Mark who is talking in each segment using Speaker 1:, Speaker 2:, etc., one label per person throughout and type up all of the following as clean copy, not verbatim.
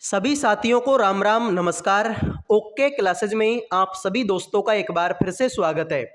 Speaker 1: सभी साथियों को राम राम नमस्कार। ओके क्लासेज में आप सभी दोस्तों का एक बार फिर से स्वागत है।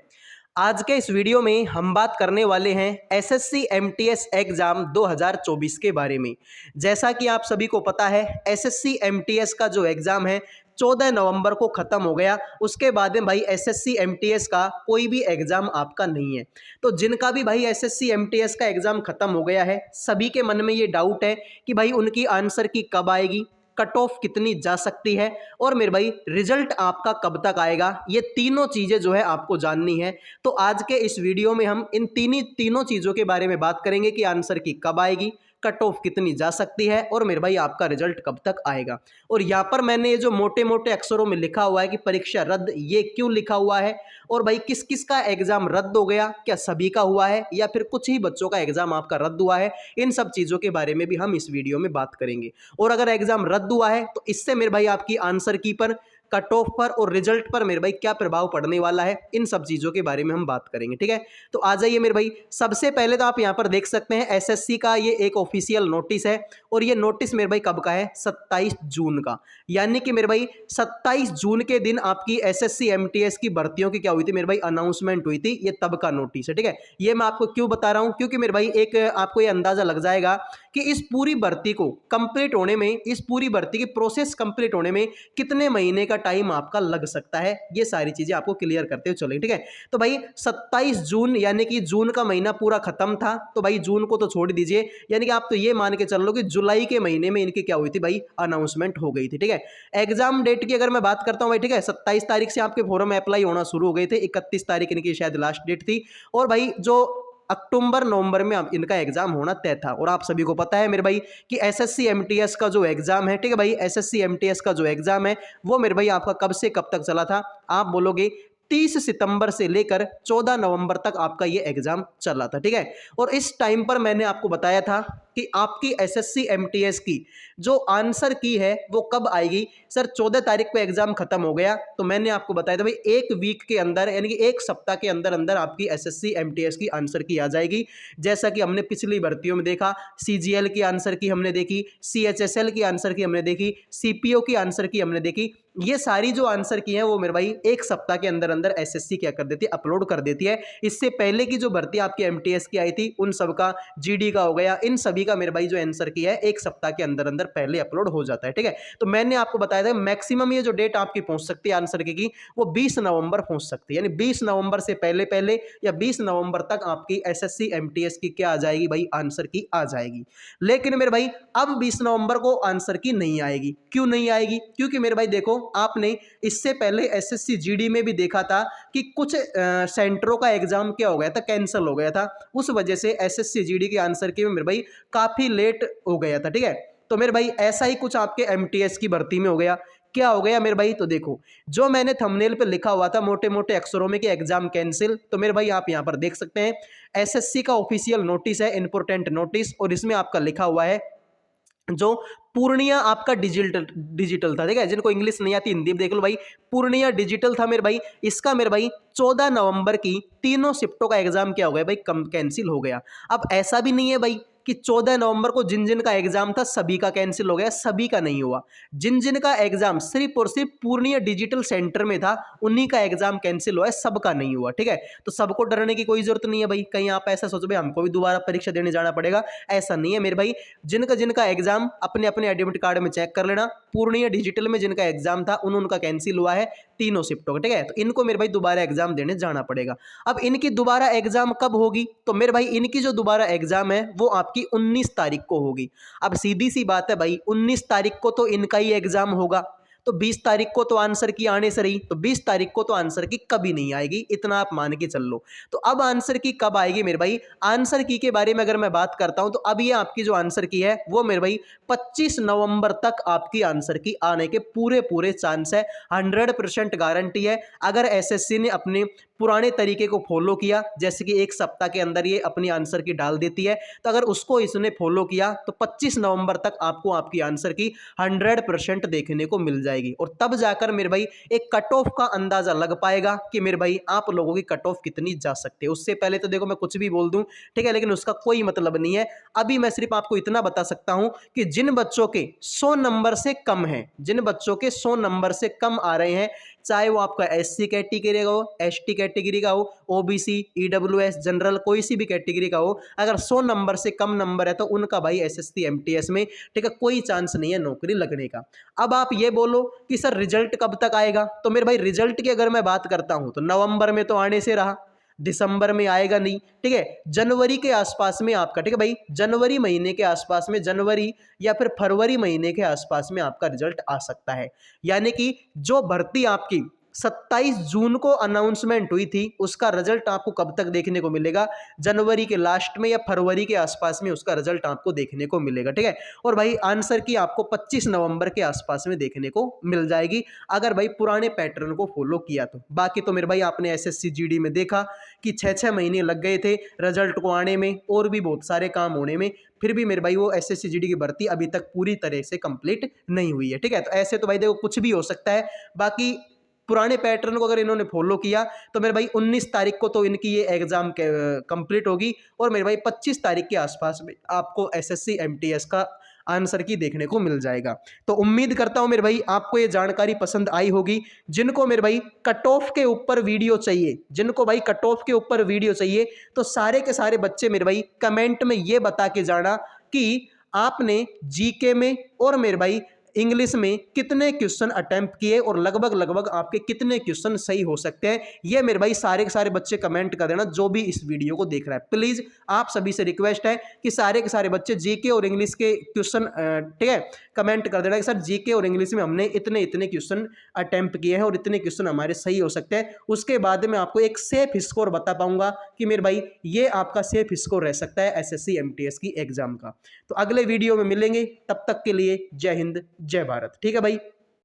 Speaker 1: आज के इस वीडियो में हम बात करने वाले हैं एसएससी एमटीएस एग्जाम 2024 के बारे में। जैसा कि आप सभी को पता है, एसएससी एमटीएस का जो एग्जाम है 14 नवंबर को ख़त्म हो गया। उसके बाद में भाई एसएससी एमटीएस का कोई भी एग्ज़ाम आपका नहीं है। तो जिनका भी भाई एसएससी एमटीएस का एग्ज़ाम ख़त्म हो गया है, सभी के मन में ये डाउट है कि भाई उनकी आंसर की कब आएगी, कट ऑफ कितनी जा सकती है और मेरे भाई रिजल्ट आपका कब तक आएगा। ये तीनों चीज़ें जो है आपको जाननी है। तो आज के इस वीडियो में हम इन तीनों चीज़ों के बारे में बात करेंगे कि आंसर की कब आएगी, कट ऑफ कितनी जा सकती है और मेरे भाई आपका रिजल्ट कब तक आएगा। और यहाँ पर मैंने ये जो मोटे मोटे अक्षरों में लिखा हुआ है कि परीक्षा रद्द, ये क्यों लिखा हुआ है और भाई किस किस का एग्जाम रद्द हो गया, क्या सभी का हुआ है या फिर कुछ ही बच्चों का एग्जाम आपका रद्द हुआ है, इन सब चीज़ों के बारे में भी हम इस वीडियो में बात करेंगे। और अगर एग्जाम रद्द हुआ है तो इससे मेरे भाई आपकी आंसर की पर, कट ऑफ पर और रिजल्ट पर मेरे भाई क्या प्रभाव पड़ने वाला है, इन सब चीज़ों के बारे में हम बात करेंगे। ठीक है, तो आ जाइए मेरे भाई। सबसे पहले तो आप यहाँ पर देख सकते हैं एसएससी का ये एक ऑफिशियल नोटिस है और ये नोटिस मेरे भाई कब का है, 27 जून का। यानी कि मेरे भाई 27 जून के दिन आपकी एसएससी एमटीएस की भर्तियों की क्या हुई थी मेरे भाई, अनाउंसमेंट हुई थी। ये तब का नोटिस है। ठीक है, ये मैं आपको क्यों बता रहा हूँ, क्योंकि मेरे भाई एक आपको ये अंदाजा लग जाएगा कि इस पूरी भर्ती को कंप्लीट होने में, इस पूरी भर्ती की प्रोसेस कंप्लीट होने में कितने महीने का टाइम आपका लग सकता है। ये सारी चीजें आपको क्लियर करते हुए चलेंगे। ठीक है, तो भाई 27 जून यानी कि जून का महीना पूरा खत्म था। तो भाई जून को तो छोड़ दीजिए, यानी कि आप तो ये मान के चल लो कि जुलाई के महीने में इनकी क्या हुई थी भाई, अनाउंसमेंट हो गई थी। ठीक है, एग्जाम डेट की अगर मैं बात करता हूं भाई, ठीक है, 27 तारीख से आपके फॉर्म अप्लाई होना शुरू हो गए थे। 31 तारीख इनकी शायद लास्ट डेट थी और भाई जो अक्टूबर नवंबर में इनका एग्जाम होना तय था। और आप सभी को पता है मेरे भाई कि एसएससी एमटीएस का जो एग्जाम है, ठीक है भाई, एसएससी एमटीएस का जो एग्जाम है वो मेरे भाई आपका कब से कब तक चला था, आप बोलोगे 30 सितंबर से लेकर 14 नवंबर तक आपका ये एग्जाम चला था। ठीक है, और इस टाइम पर मैंने आपको बताया था कि आपकी एसएससी एमटीएस की जो आंसर की है वो कब आएगी। सर 14 तारीख को एग्जाम खत्म हो गया, तो मैंने आपको बताया था भाई एक वीक के अंदर, यानी कि एक सप्ताह के अंदर अंदर आपकी एसएससी एमटीएस की आंसर की आ जाएगी। जैसा कि हमने पिछली भर्तियों में देखा, सीजीएल की आंसर की हमने देखी, सीएचएसएल की आंसर की हमने देखी, सीपीओ की आंसर की हमने देखी। ये सारी जो आंसर की है वो मेरे भाई एक सप्ताह के अंदर अंदर एसएससी क्या कर देती है, अपलोड कर देती है। इससे पहले की जो भर्ती आपकी एमटीएस की आई थी उन सब का, जीडी का हो गया, इन सभी का मेरे भाई जो आंसर की है एक सप्ताह के अंदर अंदर पहले अपलोड हो जाता है। ठीक है, तो मैंने आपको बताया था मैक्सिमम ये जो डेट आपकी पहुंच सकती है आंसर की वो 20 नवंबर पहुंच सकती है। यानी 20 नवंबर से पहले पहले या 20 नवंबर तक आपकी एसएससी एमटीएस की क्या आ जाएगी भाई, आंसर की आ जाएगी। लेकिन मेरे भाई अब 20 नवंबर को आंसर की नहीं आएगी। क्यों नहीं आएगी, क्योंकि मेरे भाई देखो, आपने इससे पहले एसएससी जीडी में भी देखा था कि कुछ सेंटरों का एग्जाम क्या हो गया था, कैंसिल हो गया था। उस वजह से एसएससी जीडी के आंसर की मेरे भाई काफी लेट हो गया था। ठीक है, तो मेरे भाई ऐसा ही कुछ आपके एमटीएस की भर्ती में हो गया। क्या हो गया मेरे भाई, तो देखो जो मैंने थंबनेल पे लिखा हुआ था मोटे मोटे अक्षरों में कि एग्जाम कैंसिल, तो मेरे भाई आप यहां पर देख सकते हैं एसएससी का ऑफिशियल नोटिस है, इंपोर्टेंट नोटिस, और इसमें आपका लिखा हुआ है जो पूर्णिया आपका डिजिटल था। ठीक है, जिनको इंग्लिश नहीं आती हिंदी में देख लो भाई, पूर्णिया डिजिटल था मेरे भाई। इसका मेरे भाई 14 नवंबर की तीनों शिफ्टों का एग्जाम क्या हो गया भाई, कम कैंसिल हो गया। अब ऐसा भी नहीं है भाई कि 14 नवंबर को जिन जिन का एग्जाम था सभी का कैंसिल हो गया, सभी का नहीं हुआ। जिन जिन का एग्जाम सिर्फ और सिर्फ पूर्णिया डिजिटल सेंटर में था उन्हीं का एग्जाम कैंसिल हुआ है, सबका नहीं हुआ। ठीक है, तो सबको डरने की कोई जरूरत नहीं है भाई। कहीं आप ऐसा सोचो भाई हमको भी दोबारा परीक्षा देने जाना पड़ेगा, ऐसा नहीं है मेरे भाई। जिनका जिनका एग्जाम अपने अपने एडमिट कार्ड में चेक कर लेना, पूर्णिया डिजिटल में जिनका एग्जाम था उनका कैंसिल हुआ है तीनों शिफ्टों का। ठीक है, तो इनको मेरे भाई दोबारा एग्जाम देने जाना पड़ेगा। अब इनकी दोबारा एग्जाम कब होगी, तो मेरे भाई इनकी जो दोबारा एग्जाम है वो आपकी 19 तारीख को होगी। अब सीधी सी बात है भाई, 19 तारीख को तो इनका ही एग्जाम होगा, तो 20 तारीख को तो आंसर की आने से रही, तो 20 तारीख को तो आंसर की कभी नहीं आएगी, इतना आप मान के चल लो। तो अब आंसर की कब आएगी मेरे भाई, आंसर की के बारे में अगर मैं बात करता हूं तो अब ये आपकी जो आंसर की है वो मेरे भाई 25 नवंबर तक आपकी आंसर की आने के पूरे पूरे चांस है, 100% गारंटी है। अगर एसएससी ने अपने पुराने तरीके को फॉलो किया, जैसे कि एक सप्ताह के अंदर ये अपनी आंसर की डाल देती है, तो अगर उसको इसने फॉलो किया तो 25 नवंबर तक आपको आपकी आंसर की 100% देखने को मिल जाएगी। जाएगी और तब जाकर मेरे भाई एक कट ऑफ का अंदाजा लग पाएगा कि मेरे भाई आप लोगों की कट ऑफ कितनी जा सकती है। उससे पहले तो देखो मैं कुछ भी बोल दूं, ठीक है, लेकिन उसका कोई मतलब नहीं है। अभी मैं सिर्फ आपको इतना बता सकता हूं कि जिन बच्चों के 100 नंबर से कम हैं, जिन बच्चों के 100 नंबर से कम आ रहे हैं, चाहे वो आपका एससी कैटेगरी का हो, एसटी कैटेगरी का हो, ओबीसी, ईडब्ल्यूएस, जनरल, कोई सी भी कैटेगरी का हो, अगर 100 नंबर से कम नंबर है तो उनका भाई एसएससी एमटीएस में, ठीक है, कोई चांस नहीं है नौकरी लगने का। अब आप ये बोलो कि सर रिजल्ट कब तक आएगा, तो मेरे भाई रिजल्ट की अगर मैं बात करता हूं तो नवंबर में तो आने से रहा, दिसंबर में आएगा नहीं, ठीक है, जनवरी के आसपास में आपका, ठीक है भाई, जनवरी महीने के आसपास में, जनवरी या फिर फरवरी महीने के आसपास में आपका रिजल्ट आ सकता है। यानी कि जो भर्ती आपकी 27 जून को अनाउंसमेंट हुई थी उसका रिजल्ट आपको कब तक देखने को मिलेगा, जनवरी के लास्ट में या फरवरी के आसपास में उसका रिजल्ट आपको देखने को मिलेगा, ठीक है। और भाई आंसर की आपको 25 नवंबर के आसपास में देखने को मिल जाएगी अगर भाई पुराने पैटर्न को फॉलो किया तो। बाकी तो मेरे भाई आपने एसएससी जीडी में देखा कि 6-6 महीने लग गए थे रिजल्ट को आने में और भी बहुत सारे काम होने में, फिर भी मेरे भाई वो एसएससी जीडी की भर्ती अभी तक पूरी तरह से कंप्लीट नहीं हुई है, ठीक है। तो ऐसे तो भाई देखो कुछ भी हो सकता है। बाकी पुराने पैटर्न को अगर इन्होंने फॉलो किया तो मेरे भाई 19 तारीख को तो इनकी ये एग्जाम कंप्लीट होगी और मेरे भाई 25 तारीख के आसपास में आपको एसएससी एमटीएस का आंसर की देखने को मिल जाएगा। तो उम्मीद करता हूं मेरे भाई आपको ये जानकारी पसंद आई होगी। जिनको मेरे भाई कट ऑफ के ऊपर वीडियो चाहिए, जिनको भाई कट ऑफ के ऊपर वीडियो चाहिए, तो सारे के सारे बच्चे मेरे भाई कमेंट में ये बता के जाना कि आपने जीके में और मेरे भाई इंग्लिश में कितने क्वेश्चन अटेम्प्ट किए और लगभग लगभग आपके कितने क्वेश्चन सही हो सकते हैं। ये मेरे भाई सारे के सारे बच्चे कमेंट कर देना जो भी इस वीडियो को देख रहा है। प्लीज आप सभी से रिक्वेस्ट है कि सारे के सारे बच्चे जीके और इंग्लिश के क्वेश्चन, ठीक है, कमेंट कर देना कि सर जीके और इंग्लिश में हमने इतने इतने क्वेश्चन अटेम्प्ट किए हैं और इतने क्वेश्चन हमारे सही हो सकते हैं। उसके बाद में आपको एक सेफ स्कोर बता पाऊंगा कि मेरे भाई ये आपका सेफ स्कोर रह सकता है एसएससी एमटीएस की एग्जाम का। तो अगले वीडियो में मिलेंगे, तब तक के लिए जय हिंद जय भारत, ठीक है भाई।